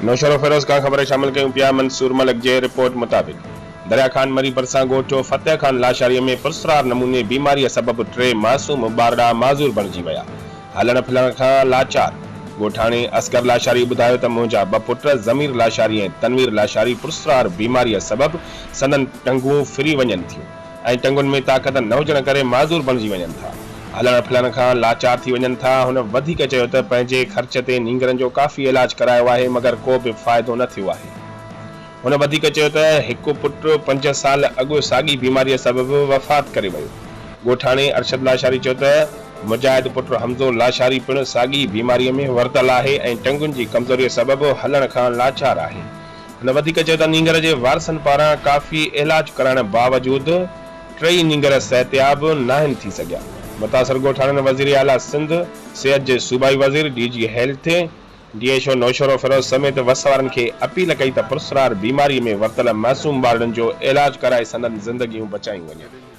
नौशरो फिरोज खां ख़बर शामिल कयूं पिया। मंसूर मलिक जे रिपोर्ट मुताबिक़ दरिया खान मरी भरिसां ॻोठ फतेह खान लाशारीअ में पुरस्रार नमूने बीमारीअ सबबि 3 मासूम ॿारड़ा माज़ूर बणिजी विया। हलण फिलण खां लाचार ॻोठाणे असगर लाशारी ॿुधायो त मुंहिंजा 2 पुट ज़मीर लाशारी ऐं तनवीर लाशारी पुरस्रार बीमारीअ सबबि संदन टंगूं फिरी वञनि थियूं ऐं टंगुनि में ताक़त न हुजण करे माज़ूर बणिजी वञनि था। हलण फिलण खां लाचार थी वञनि था। हुन वधीक चयो त पंहिंजे ख़र्च ते नींगरनि जो काफ़ी इलाज करायो आहे मगर को बि फ़ाइदो न थियो आहे। हुन वधीक चयो त हिकु पुटु 5 साल अॻु साॻी बीमारीअ सबबि वफ़ात करे वियो। ॻोठाणे अरशद लाशारी चयो त मुजाहिद पुटु हमज़ो लाशारी पिणु साॻी बीमारीअ में वरतल आहे ऐं टंगुनि जी कमज़ोरीअ सबबि हलण खां लाचार आहे। हुन वधीक चयो त नींगर जे वारसनि पारां काफ़ी इलाज कराइण बावजूदि 3 नींगर सिहतयाब नाहिनि थी सघिया। मुतासिर ॻोठाणनि वज़ीर आला सिंध, सिहत जे सूबाई वज़ीर, DG health, DHO Naushahro Firoz समेत वसवारनि खे अपील कई त पुरस्रार बीमारीअ में वरतल मासूम ॿारनि जो इलाज कराए संदनि ज़िंदगियूं बचायूं वञनि।